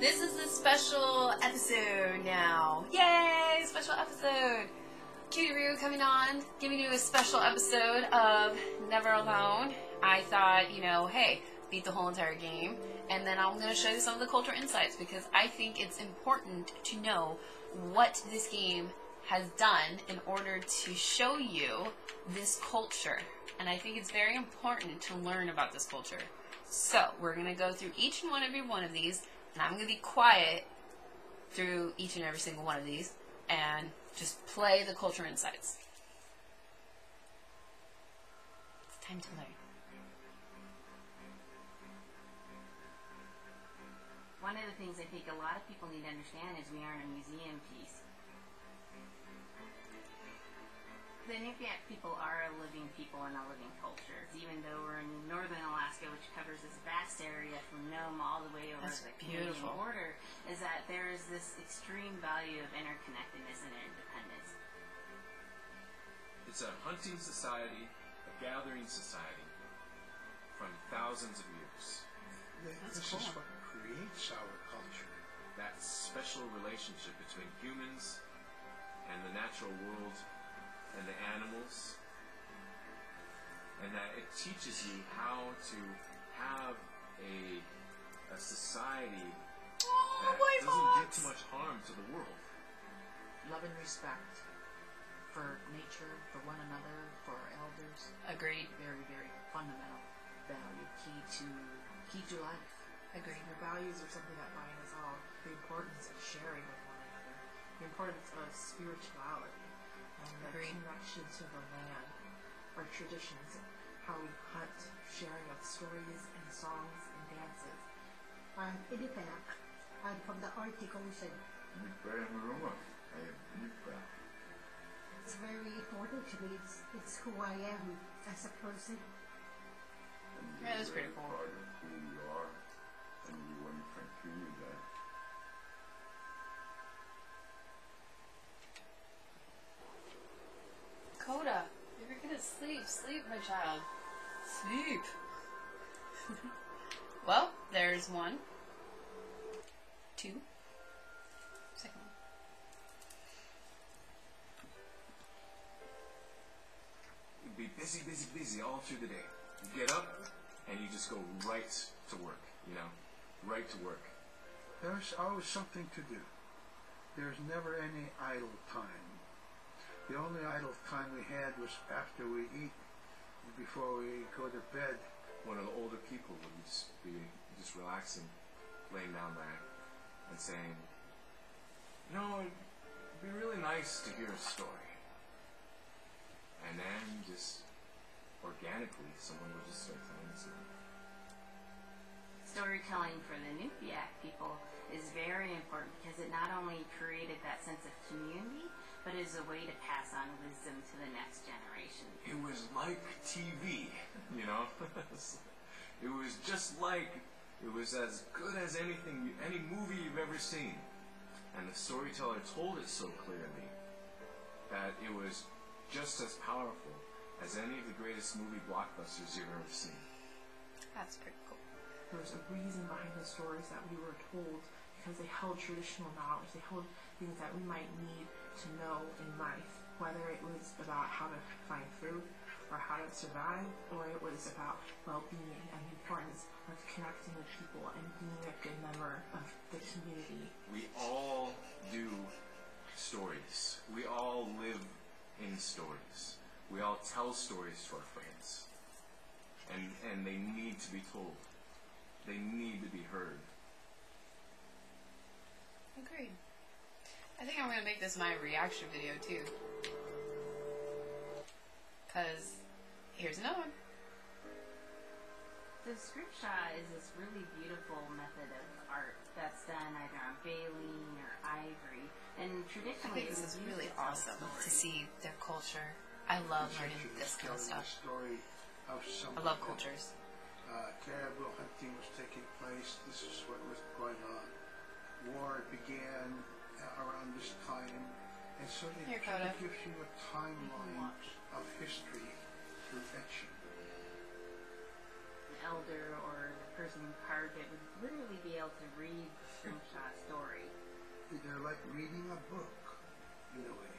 This is a special episode now. Yay! Special episode. CutieRoo coming on, giving you a special episode of Never Alone. I thought, you know, hey, beat the whole entire game, and then I'm going to show you some of the cultural insights because I think it's important to know what this game has done in order to show you this culture. And I think it's very important to learn about this culture. So, we're going to go through each and every one of these, and I'm going to be quiet through each and every single one of these, and just play the culture insights. It's time to learn. One of the things I think a lot of people need to understand is we aren't a museum piece. The Inupiaq people are a living people and a living culture. Even though we're in northern Alaska, which covers this vast area from Nome all the way over to the Canadian border, is that there is this extreme value of interconnectedness and independence. It's a hunting society, a gathering society from thousands of years. This is what creates our culture. That special relationship between humans and the natural world and the animals, and that it teaches you how to have a society that doesn't get too much harm to the world. Love and respect for nature, for one another, for our elders. Agreed. Very, very fundamental value, key to life. Agreed. Our values are something that bind us all. The importance of sharing with one another. The importance of spirituality. And the connection to the land. Our traditions. How we hunt. Sharing of stories and songs and dances. I'm Inupiaq. I'm from the Arctic Ocean. It's very important to me. It's who I am as a person. Yeah, that's pretty cool. Coda, you're gonna sleep. Sleep, my child. Sleep. Well, there's one. Two. Second one. You'd be busy, busy, busy all through the day. You get up and you just go right to work, you know? Right to work. There's always something to do. There's never any idle time. The only idle time we had was after we eat, before we go to bed. One of the older people would just be relaxing, laying down there, and saying, you know, it'd be really nice to hear a story. And then just organically, someone would just start telling us something. Storytelling for the Inupiaq people is very important because it not only created that sense of community, but is a way to pass on wisdom to the next generation. It was like TV, you know? It was just like, it was as good as anything, any movie you've ever seen. And the storyteller told it so clearly that it was just as powerful as any of the greatest movie blockbusters you've ever seen. That's pretty cool. There's a reason behind the stories that we were told because they held traditional knowledge. They held things that we might need to know in life, whether it was about how to find food or how to survive, or it was about well-being and the importance of connecting with people and being a good member of the community. We all do stories. We all live in stories. We all tell stories to our friends. And they need to be told. They need to be heard. Agreed. I think I'm going to make this my reaction video too. Because here's another one. The scriptshaw is this really beautiful method of art that's done either on baleen or ivory. And I traditionally, think this is really awesome to see their culture. I love learning this kind of stuff. I love cultures. Caribou hunting was taking place. This is what was going on. War began around this time, and so it gives you a timeline of history through etching. An elder or the person who carved it would literally be able to read screenshot like reading a book, in a way.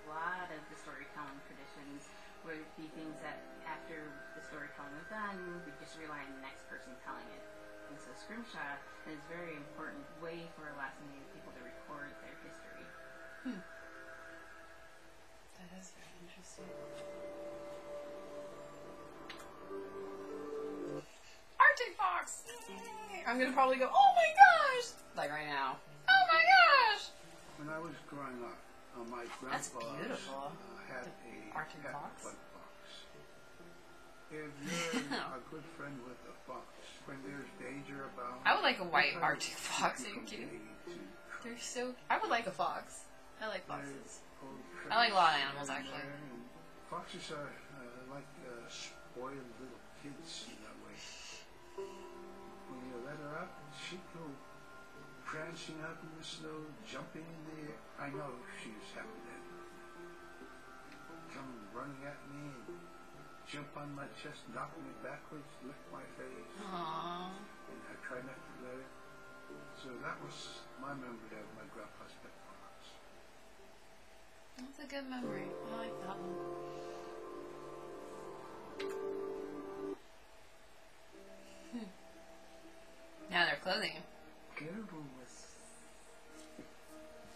A lot of the storytelling traditions would be things that after the storytelling was done, we just rely on the next person telling it. And so scrimshaw is a very important way for Alaskan Native people to record their history. That is very interesting. Arctic fox! Yay! I'm gonna probably go, oh my gosh! Like right now. Oh my gosh! When I was growing up, my That's grandpa beautiful. had The a Arctic pet fox? fox. If you're a good friend with a fox, when there's danger about, I would like a white they try to Arctic fox. Are you keep kidding? away to They're so. I would like a fox. I like there's foxes. old I like a lot of tracks animals, here and actually. there, and foxes are like spoiled little kids in that way. When you let her out, she'd go prancing out in the snow, jumping in the air. I know she was happy then. Come running at me and jump on my chest, knock me backwards, lick my face. Aww. And I try not to let it. So that was my memory of my grandpa's pet fox. That's a good memory. I like that one. Now they're clothing. CutieRoo was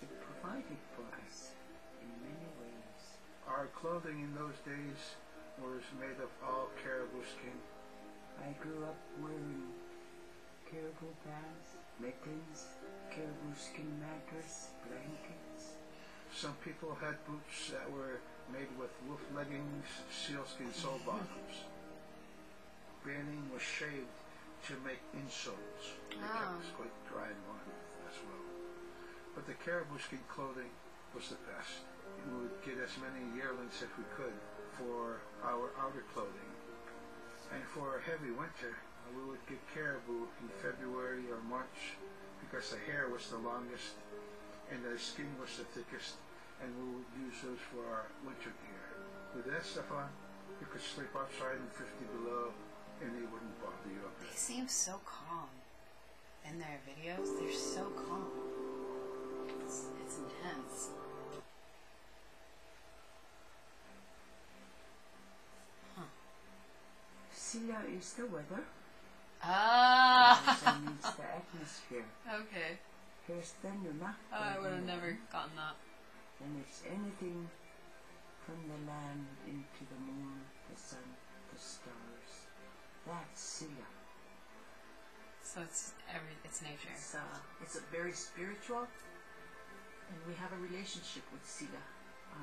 it provided for us in many ways. Our clothing in those days was made of all caribou skin. I grew up wearing caribou pants, mittens, caribou skin mattress, blankets. Some people had boots that were made with wolf leggings, sealskin sole bottoms. Bedding was shaved to make insoles. They kept us quite dry and warm as well. But the caribou skin clothing was the best. We would get as many yearlings as we could for our outer clothing. And for a heavy winter, we would get caribou in February or March because the hair was the longest and the skin was the thickest, and we would use those for our winter gear. With that stuff on, you could sleep outside in 50 below and they wouldn't bother you up They there. seem so calm. In their videos, they're so calm. It's intense. Silla is the weather. Ah! And it's the atmosphere. Okay. Here's the Nuna. Oh, I would have never gotten that. And it's anything from the land into the moon, the sun, the stars. That's Silla. So it's nature. It's a very spiritual, and we have a relationship with Silla.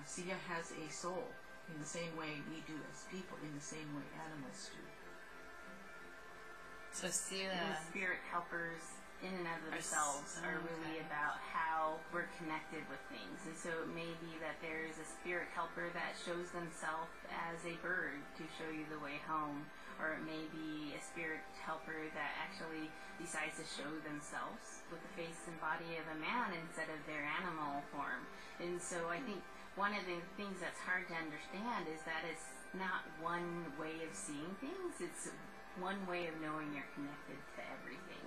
Silla has a soul in the same way we do as people, in the same way animals do. So see The that. spirit helpers in and of themselves are really okay. about how we're connected with things. And so it may be that there's a spirit helper that shows themselves as a bird to show you the way home, or it may be a spirit helper that actually decides to show themselves with the face and body of a man instead of their animal form. And so I think one of the things that's hard to understand is that it's not one way of seeing things, it's one way of knowing you're connected to everything.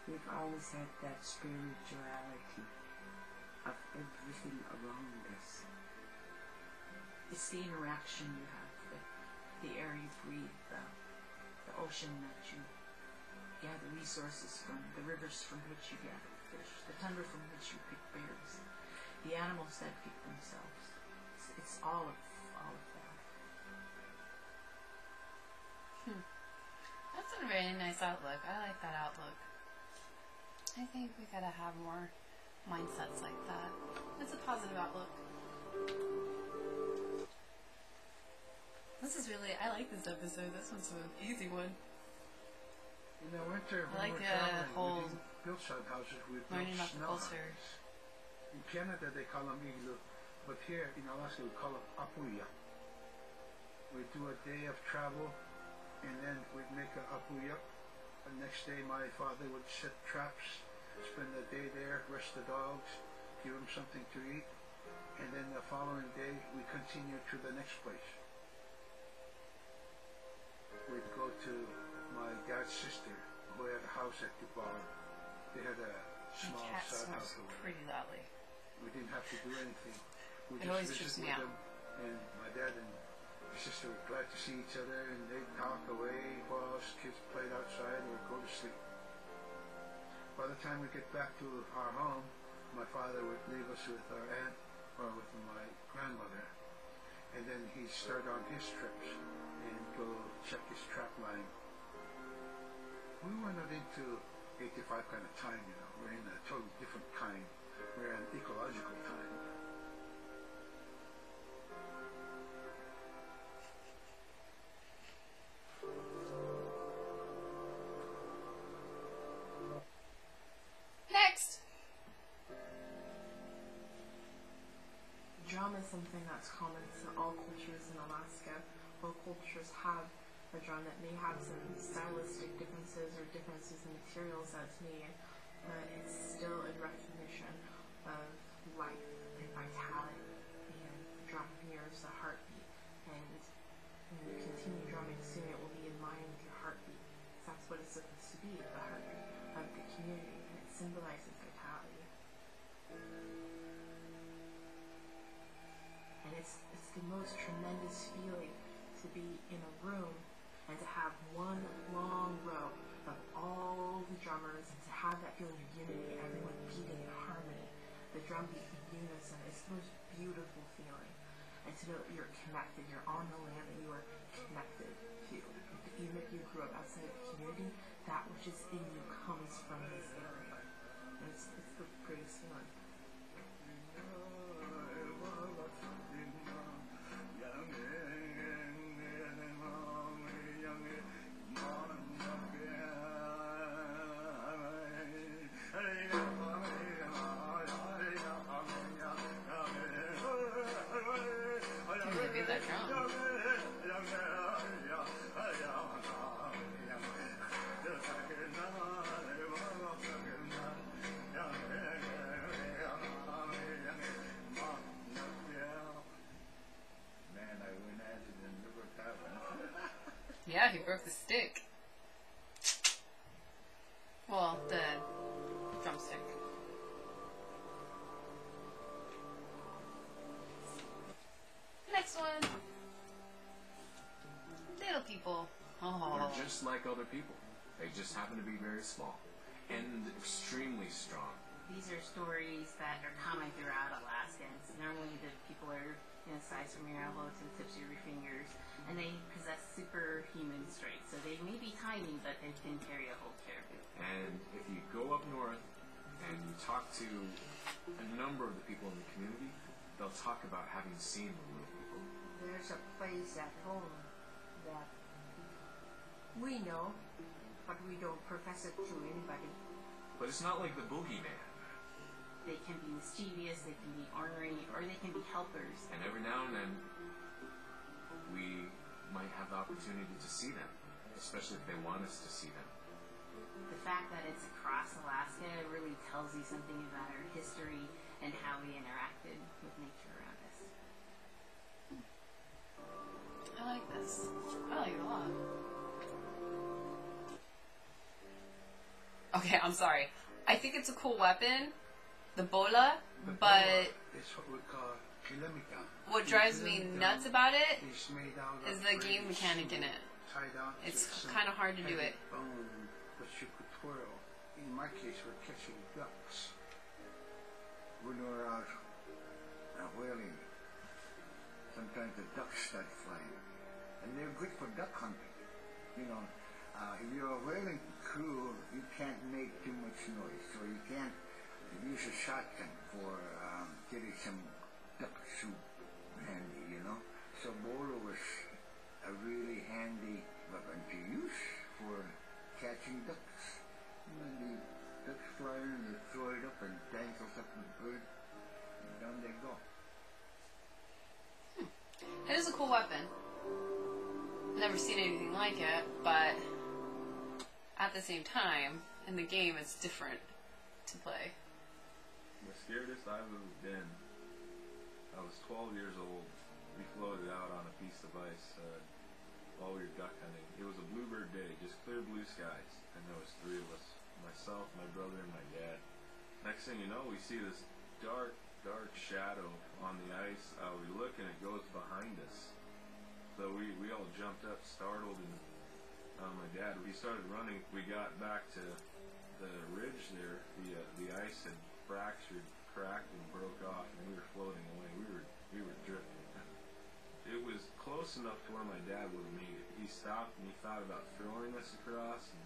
We've always had that spirituality of everything around us. It's the interaction you have with the air you breathe, the ocean that you gather resources from, the rivers from which you gather fish, the tundra from which you pick berries, the animals that pick themselves. It's all of that. That's a very nice outlook. I like that outlook. I think we gotta have more mindsets like that. It's a positive outlook. This is really, I like this episode. This one's an easy one. In the winter, I like when we're the traveling, whole we didn't build sod houses, we built learning about the snow culture. houses. In Canada, they call them igloo, but here in Alaska, we call them apuya. We'd do a day of travel, and then we'd make an apuya. The next day, my father would set traps, spend the day there, rest the dogs, give them something to eat, and then the following day, we continue to the next place. We'd go to my dad's sister, who had a house at Dubai. They had a small cat sad snores house. pretty loudly. We didn't have to do anything. We It always trips visit me with out. them, and my dad and my sister were glad to see each other, and they'd talk away while us kids played outside or go to sleep. By the time we get back to our home, my father would leave us with our aunt or with my grandmother, and then he'd start on his trips and go check his trap line. We were not into 85 kind of time, you know. We're in a totally different kind. We're in ecological time. Next! Drum is something that's common to all cultures in Alaska. All cultures have a drum that may have some stylistic differences or differences in materials that's made, but it's still a recognition of life and vitality, and the drum mirrors the heartbeat, and when you continue drumming soon it will be in line with your heartbeat. That's what it's supposed to be, the heartbeat of the community, and it symbolizes vitality. And it's the most tremendous feeling to be in a room and to have one long row of all the drummers and to have that feeling of unity, everyone beating in harmony, the drum beat in unison. It's the most beautiful feeling. And to know that you're connected, you're on the land that you are connected to. Even if you grew up outside of the community, that which is in you comes from this area. And it's the greatest feeling. Yeah, he broke the stick. Well, the drumstick. Next one. Little people. Oh. They're just like other people. They just happen to be very small and extremely strong. These are stories that are common throughout Alaskans. Normally the people are in size from your elbow to the tips of your fingers, and they possess superhuman strength. So they may be tiny, but they can carry a whole caribou. And if you go up north and you talk to a number of the people in the community, they'll talk about having seen the little people. There's a place at home that we know, but we don't profess it to anybody. But it's not like the boogeyman. They can be mischievous, they can be ornery, or they can be helpers. And every now and then, we might have the opportunity to see them, especially if they want us to see them. The fact that it's across Alaska really tells you something about our history and how we interacted with nature around us. I like this. I like it a lot. Okay, I'm sorry. I think it's a cool weapon, the bola, but it's what we call kilimika. what drives me nuts about it It's made out is of the braided game mechanic in it. tied down to It's some kind of hard to do heavy it. bone that you could twirl. In my case, we're catching ducks. When we're out whaling, sometimes the ducks start flying, and they're good for duck hunting. You know, if you're a whaling crew, you can't make too much noise, so you can't use a shotgun for getting some duck soup handy, you know. So bolo was a really handy weapon to use for catching ducks. When the ducks fly in, you throw it up and dangles up the bird, and down they go. It is a cool weapon. Never seen anything like it, but at the same time, in the game, it's different to play. The scariest I've ever been, I was 12 years old. We floated out on a piece of ice while we were duck hunting. It was a bluebird day, just clear blue skies, and there was three of us, myself, my brother, and my dad. next thing you know, we see this dark shadow on the ice. We look and it goes behind us. So we all jumped up, startled, and my dad, he started running. We got back to the ridge there. The ice had fractured, cracked, and broke off, and we were floating away. We were drifting. It was close enough to where my dad would have made it. He stopped and he thought about throwing us across, and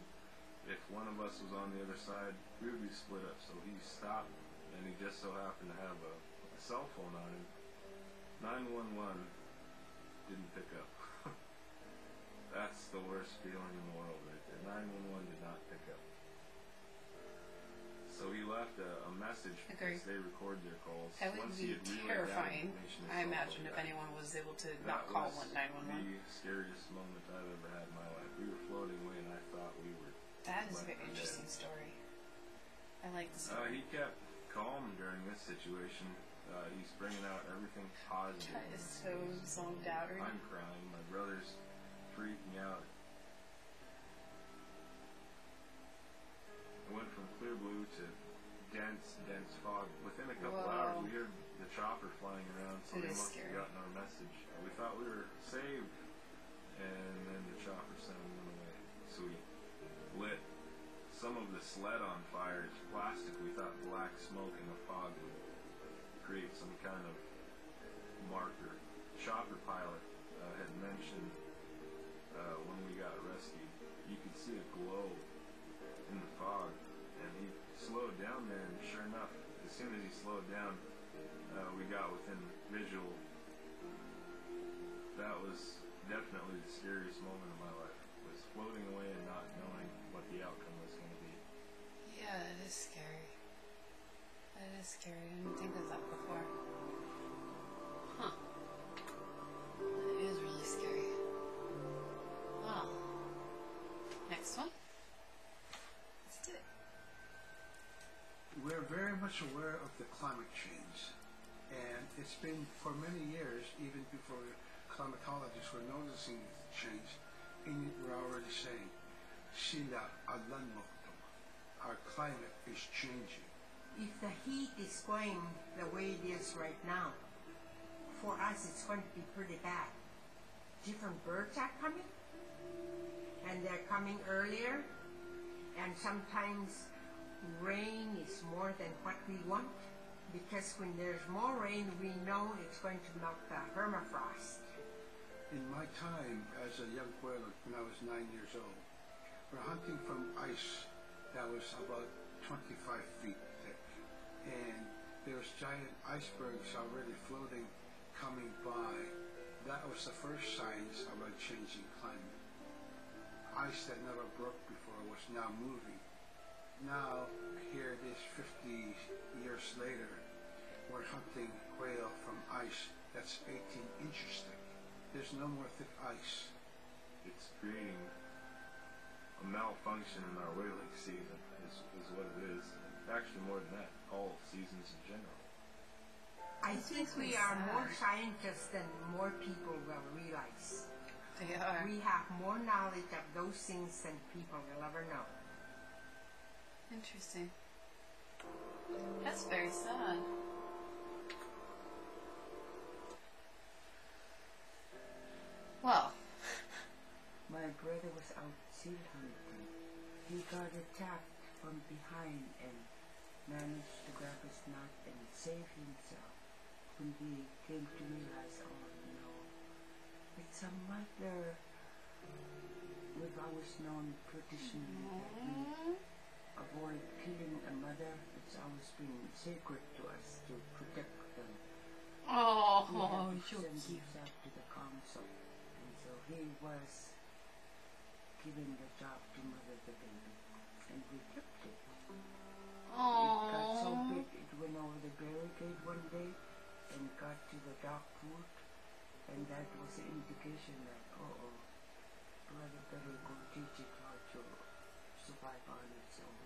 if one of us was on the other side, we would be split up. So he stopped, and he just so happened to have a cell phone on him. 911 didn't pick up. That's the worst feeling in the world right there. 911 did not pick up. So he left a message because they record their calls. That would be terrifying. I imagine if anyone was able to not call 911. The scariest moment I've ever had in my life. We were floating away and I thought we were. That is a very interesting story. I like the story. He kept calm during this situation. He's bringing out everything positive. That is so zoned out. I'm crying. My brother's freaking out. It went from clear blue to dense fog. Within a couple hours, we heard the chopper flying around, so they must have gotten our message. We thought we were saved, and then the chopper sound went away. So we lit some of the sled on fire. It's plastic. We thought black smoke in the fog would create some kind of marker. Chopper pilot had mentioned when we got rescued, you could see a glow in the fog, and he slowed down there, and sure enough, as soon as he slowed down, we got within visual. That was definitely the scariest moment of my life, was floating away and not knowing what the outcome was going to be. Yeah, it is scary. That is scary. I didn't think of that before. Huh. That is really scary. Wow. Next one. Let's do it. We're very much aware of the climate change, and it's been for many years, even before climatologists were noticing the change, and we're already saying, sila alan mokto. Our climate is changing. If the heat is going the way it is right now, for us it's going to be pretty bad. Different birds are coming, and they're coming earlier, and sometimes rain is more than what we want, because when there's more rain, we know it's going to melt the permafrost. In my time as a young whaler, when I was 9 years old, we're hunting from ice that was about 25 feet thick, and there was giant icebergs already floating, coming by. That was the first signs of a changing climate. Ice that never broke before was now moving. Now, here it is 50 years later, we're hunting whale from ice that's 18 inches thick. There's no more thick ice. It's creating a malfunction in our whaling season, is what it is. Actually, more than that, all seasons in general. I think we are more scientists than more people will realize. They are. We have more knowledge of those things than people will ever know. Interesting. That's very sad. Well. My brother was out seal hunting. He got attacked from behind and managed to grab his knot and save himself. When he came to realize, oh no, it's a mother. We've always known traditionally that we avoid killing a mother. It's always been sacred to us to protect them. Oh, he sent himself to the council, and so he was given the job to mother the baby, and we kept it. It got so big it went over the barricade one day and got to the dock route, and that was the indication that, brother better go teach it how to survive on its own.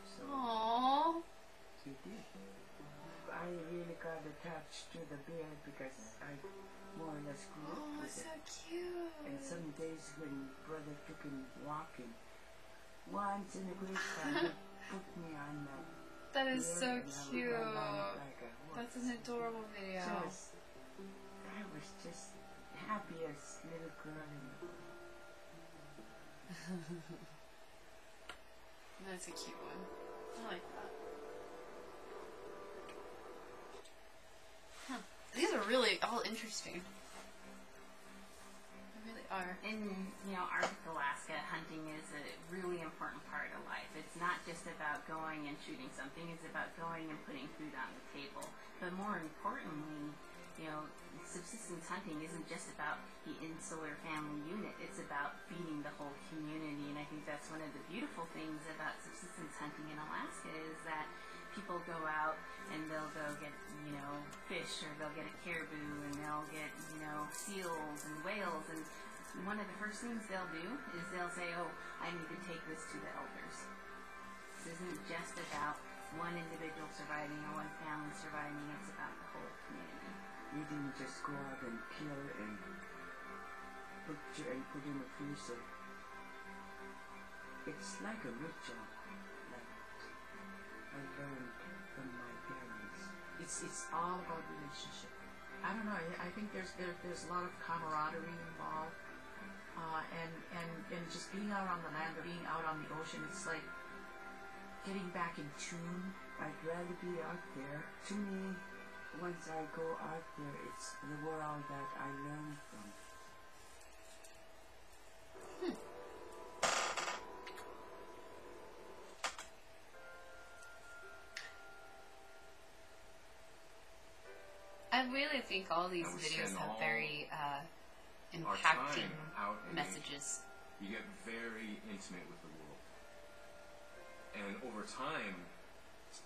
So he did. I really got attached to the bear because I more or less grew up with it. So cute. And some days when brother took him walking, once in a great time, he put me on that. That is so and I would cute. run on it like a horse. That's an adorable video. I was just happiest little girl in the world. That's a cute one. I like that. Huh. These are really all interesting. They really are. In, Arctic Alaska, hunting is a really important part of life. It's not just about going and shooting something, it's about going and putting food on the table. But more importantly, subsistence hunting isn't just about the insular family unit, it's about feeding the whole community. And I think that's one of the beautiful things about subsistence hunting in Alaska is that people go out and they'll go get, fish, or they'll get a caribou, and they'll get, seals and whales. And one of the first things they'll do is they'll say, oh, I need to take this to the elders. This isn't just about one individual surviving or one family surviving, it's about the whole community. You didn't just go out and kill and put in a freezer. It's like a ritual that I learned from my parents. It's all about relationship. I don't know. I think there's a lot of camaraderie involved, and just being out on the land or being out on the ocean. It's like getting back in tune. I'd rather be out there. To me, once I go out there, it's the world that I learn from. I really think all these videos have very impacting messages. You get very intimate with the world. And over time,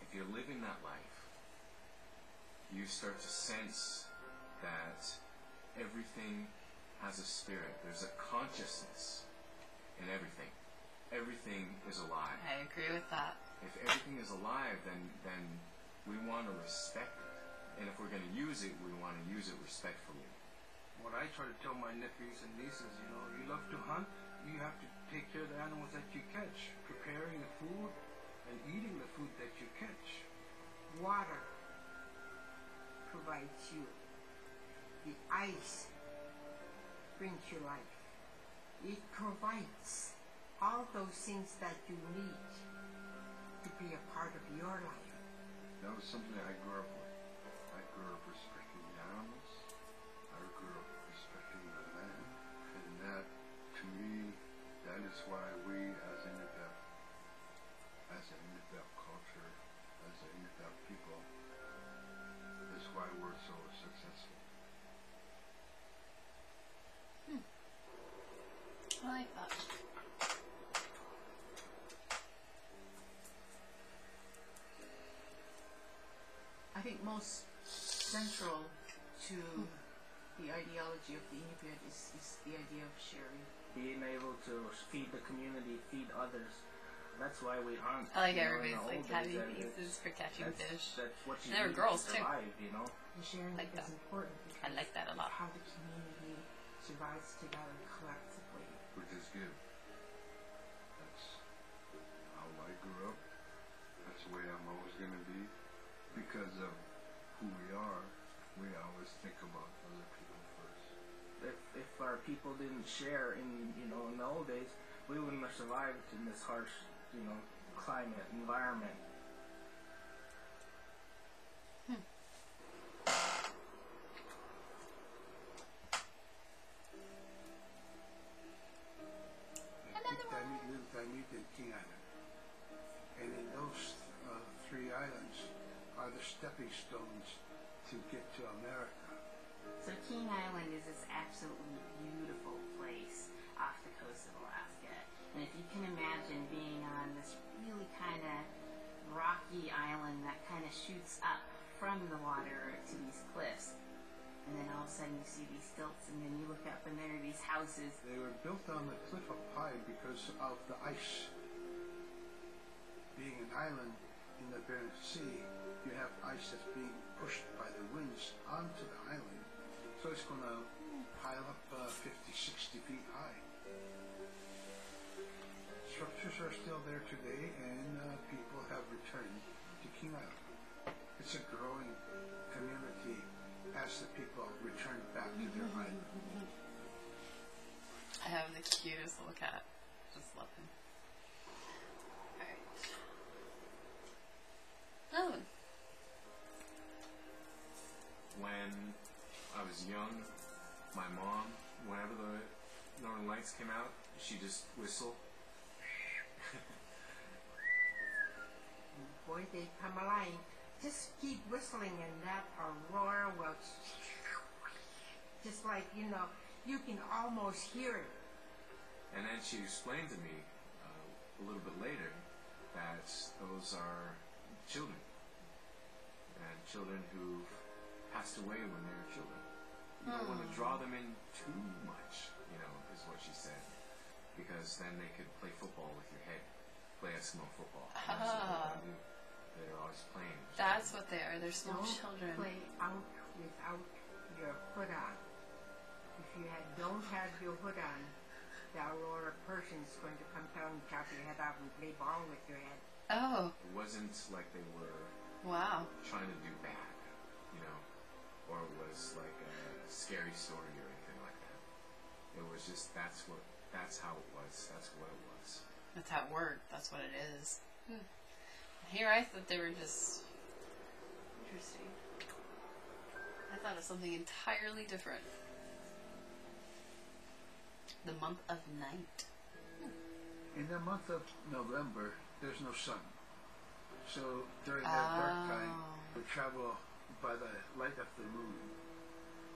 if you're living that life, you start to sense that everything has a spirit. There's a consciousness in everything. Everything is alive. I agree with that. If everything is alive, then we want to respect it. And if we're going to use it, we want to use it respectfully. What I try to tell my nephews and nieces, you love to hunt, you have to take care of the animals that you catch, preparing the food and eating the food that you catch. Water provides you. The ice brings you life. It provides all those things that you need to be a part of your life. That was something I grew up with. I grew up respecting the animals. I grew up respecting the land. And that, to me, that is why we as an Inupiaq culture, as an Inupiaq people, that's why we're so successful. I like that. I think most central to the ideology of the Inupiat is the idea of sharing. Being able to feed the community, feed others. That's why we hunt. I like everybody's like having pieces for catching fish. That's what you and there were girls too. The sharing like is that. important because I like that a lot. how the community survives together collectively. Which is good. That's how I grew up. That's the way I'm always going to be. Because of who we are, we always think about other people first. If our people didn't share in the old days, we wouldn't have survived in this harsh, climate, environment. Little Taimite and King Island. And in those three islands are the stepping stones to get to America. So King Island is this absolutely beautiful place off the coast of Alaska. And if you can imagine being on this really kind of rocky island that kind of shoots up from the water to these cliffs, and then all of a sudden you see these stilts, and then you look up and there are these houses. They were built on the cliff up high because of the ice. Being an island in the Bering Sea, you have ice that's being pushed by the winds onto the island. So it's going to pile up 50, 60 feet high. Structures are still there today, and people have returned to taking it's a growing community as the people return back to their island. I have the cutest little cat. Just love him. Alright. Oh. When I was young, my mom, whenever the Northern Lights came out, she just whistled. Boy, they come alive. Just keep whistling and that aurora will just like, you know, you can almost hear it. And then she explained to me a little bit later that those are children. And children who've passed away when they were children. You don't want to draw them in too much, you know, is what she said. Because then they could play football with your head. Play Eskimo football. And that's what they do. They're always playing. That's what they are. They're small Don't children. play out without your hood on. If you don't have your hood on, the aurora person's going to come down and chop your head off and play ball with your head. Oh. It wasn't like they were trying to do bad, you know, or it was like a scary story or anything like that. It was just that's how it was. That's what it was. That's how it worked. That's what it is. Here I thought they were just interesting. I thought of something entirely different. The month of night. In the month of November, there's no sun. So during that dark time, we travel by the light of the moon.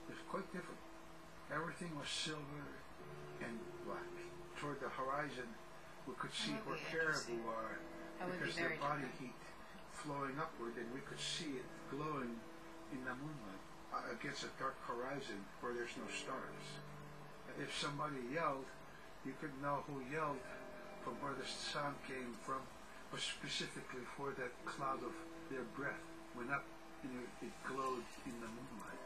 It's quite different. Everything was silver and black. Toward the horizon, we could see where caribou are because their body heat flowing upward, and we could see it glowing in the moonlight against a dark horizon where there's no stars. If somebody yelled, you could know who yelled from where the sound came from, but specifically for that cloud of their breath went up and it glowed in the moonlight.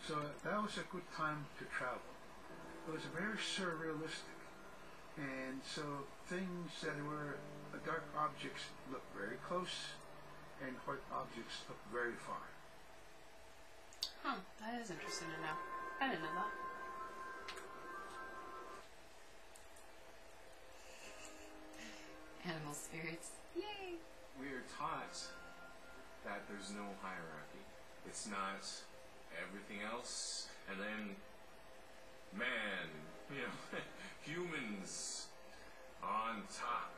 So that was a good time to travel. It was very surrealistic. And so things that were dark objects looked very close, and white objects looked very far. Huh, that is interesting to know. I didn't know that. Animal spirits. Yay! We are taught that there's no hierarchy. It's not everything else, and then man, you know, humans on top,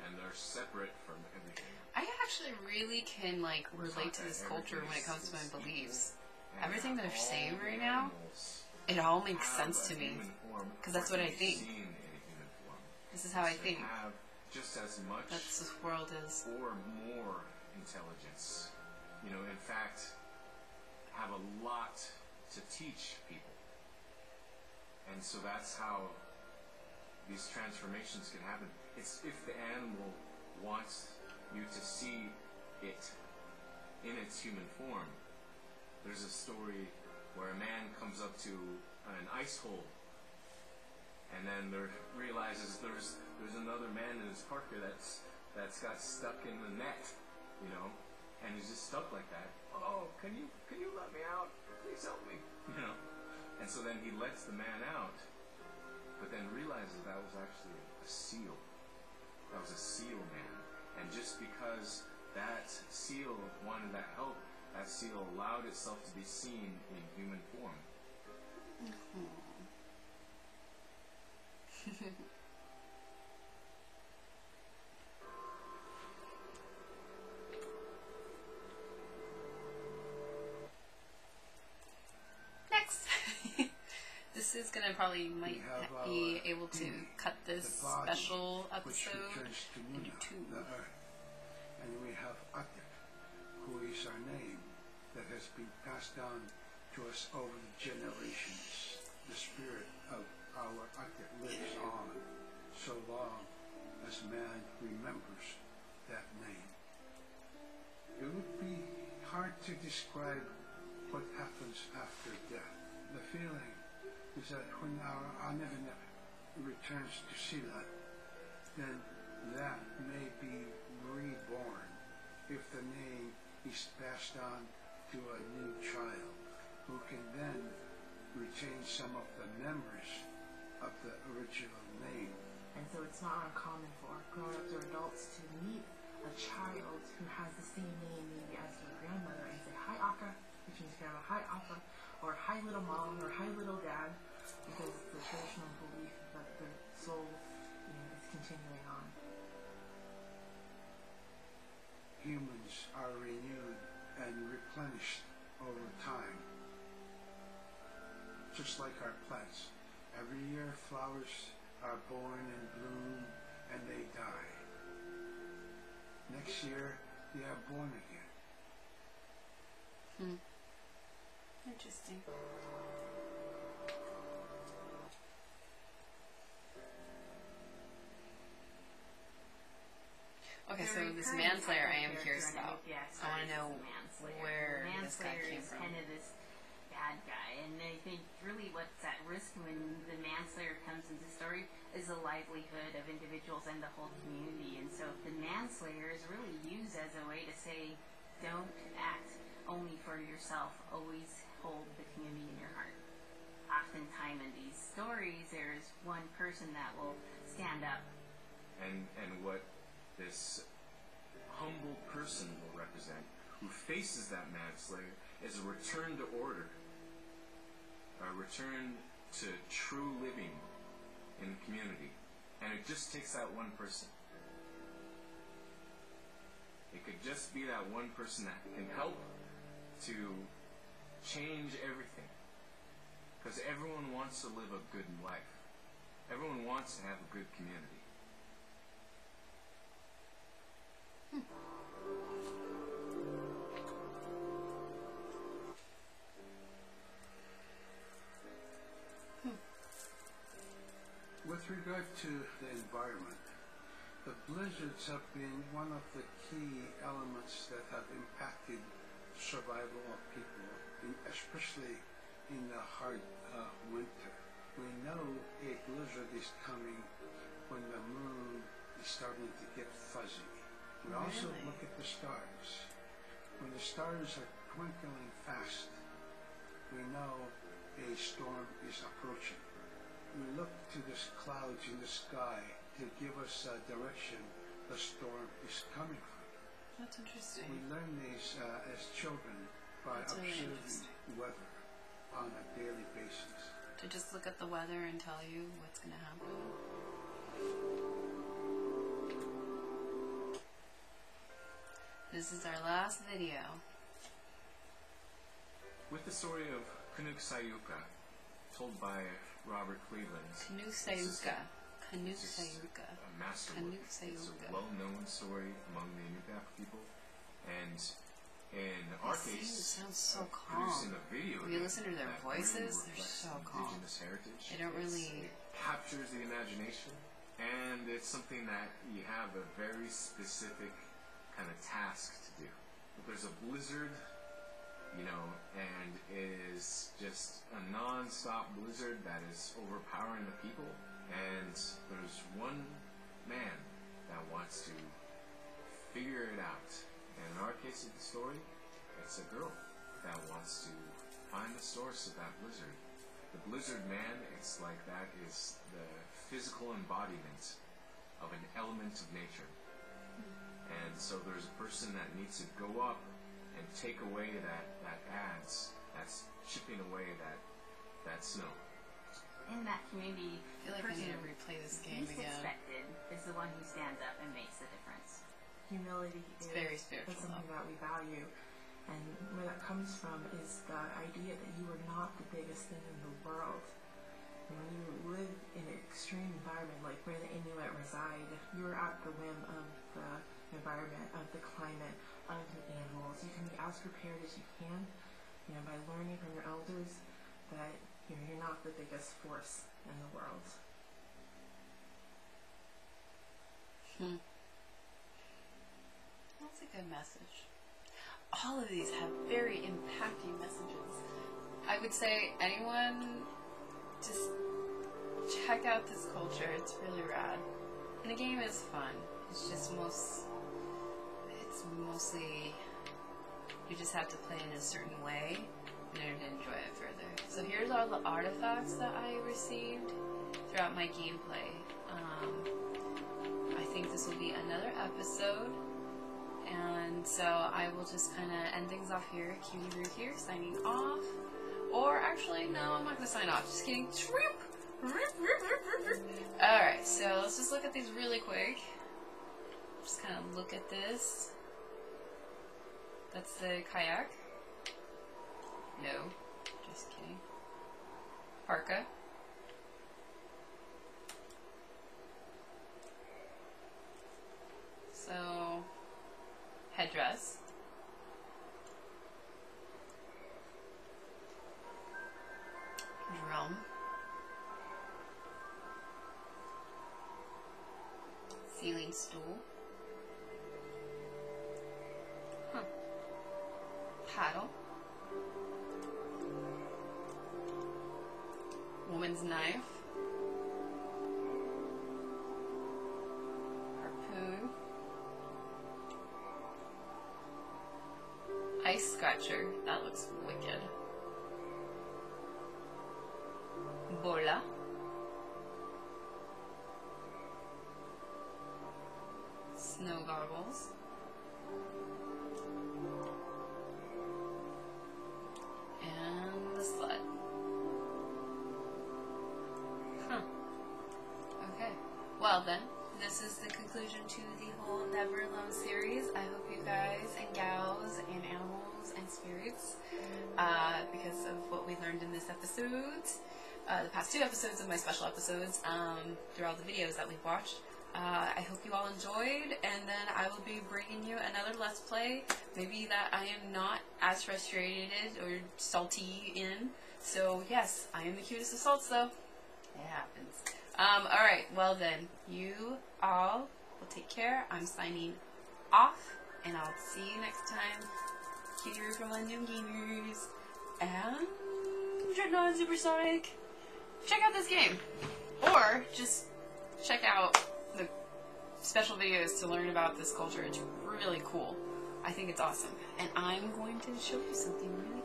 and they're separate from everything. I actually really can like relate to this culture when it comes to my beliefs. Everything that they're saying right now, it all makes sense to me, because that's what I think. This is how I think. Have just as much that's this world is, or more intelligence. You know, in fact, have a lot to teach people. And so that's how these transformations can happen. It's if the animal wants you to see it in its human form. There's a story where a man comes up to an ice hole, and then realizes there's another man in his parka that's got stuck in the net, you know, and he's just stuck like that. Oh, can you let me out? Please help me, you know. And so then he lets the man out, but then realizes that was actually a seal. That was a seal man. And just because that seal wanted that help, that seal allowed itself to be seen in human form. Next! This is gonna probably might be able to cut this special episode into two. And we have Atik, who is our name that has been passed down to us over the generations. The spirit of our Atik lives on so long as man remembers that name. It would be hard to describe what happens after death. The feeling is that when our Aneganek returns to Sila, then that may be reborn is passed on to a new child who can then retain some of the memories of the original name. And so it's not uncommon for grown-ups or adults to meet a child who has the same name maybe as their grandmother and say, "Hi, Akka," which means grandma, "Hi, Akka," or "Hi, little mom," or "Hi, little dad," because it's the traditional belief that the soul, is continuing on. Humans are renewed and replenished over time, just like our plants. Every year flowers are born and bloom and they die. Next year they are born again. Interesting. Okay, so this manslayer I am curious about. I want to know where this guy came from. Kind of this bad guy, and I think really what's at risk when the manslayer comes into the story is the livelihood of individuals and the whole community. And so the manslayer is really used as a way to say, don't act only for yourself, always hold the community in your heart. Oftentimes in these stories, there is one person that will stand up. And what this humble person will represent, who faces that manslayer, is a return to order, a return to true living in the community. And it just takes that one person. It could just be that one person that can help to change everything. Because everyone wants to live a good life. Everyone wants to have a good community. With regard to the environment, the blizzards have been one of the key elements that have impacted the survival of people, especially in the hard winter. We know a blizzard is coming when the moon is starting to get fuzzy. We also look at the stars. When the stars are twinkling fast, we know a storm is approaching. We look to the clouds in the sky to give us a direction the storm is coming from. That's interesting. We learn these as children by observing weather on a daily basis. To just look at the weather and tell you what's going to happen. This is our last video. With the story of Canuck Sayuka, told by Robert Cleveland. Canuck Sayuka. Canuck It's Sayuka. a masterwork. It's a well-known story among the Inupiaq people. And in our case, sounds so calm. producing a video when you listen to their that voices, really they're so reflects calm. indigenous heritage. They don't really... It captures the imagination, and it's something that you have a very specific kind of task to do. If there's a blizzard, and it is just a non-stop blizzard that is overpowering the people, and there's one man that wants to figure it out. And in our case of the story, it's a girl that wants to find the source of that blizzard. The blizzard man, it's like that is the physical embodiment of an element of nature. And so there's a person that needs to go up and take away that adze, that's chipping away that snow. In that community, I feel like I need to replay this game again. Expected is the one who stands up and makes the difference. Humility is very spiritual, something that we value, and where that comes from is the idea that you are not the biggest thing in the world. When you live in an extreme environment like where the Inuit reside, you're at the whim of the environment, of the climate, of the animals. You can be as prepared as you can, by learning from your elders that you're not the biggest force in the world. That's a good message. All of these have very impacting messages. I would say anyone, just check out this culture. It's really rad. And the game is fun. It's just mostly You just have to play in a certain way in order to enjoy it further. So here's all the artifacts that I received throughout my gameplay. I think this will be another episode, and so I will just kind of end things off here. CutieRoo here, signing off. Or actually, no, I'm not going to sign off. Just kidding. Alright, so let's just look at these really quick. Just kind of look at this. That's the kayak. No, just kidding. Parka. So, headdress. Drum. Ceiling stool. Paddle. Woman's knife. Harpoon. Ice scratcher. That looks wicked. Bola. Snow goggles. And the sled. Huh. Okay. Well then, this is the conclusion to the whole Never Alone series. I hope you guys and gals and animals and spirits, because of what we learned in this episode, the past 2 episodes of my special episodes, through all the videos that we've watched. I hope you all enjoyed, and then I will be bringing you another Let's Play, maybe that I am not as frustrated or salty in. So yes, I am the cutest of salts though. It happens. Alright, well then, you all will take care. I'm signing off, and I'll see you next time. CutieRoo from London Gamers, and Dreadnought and Supersonic. Check out this game, or just check out the special videos to learn about this culture. It's really cool. I think it's awesome. And I'm going to show you something really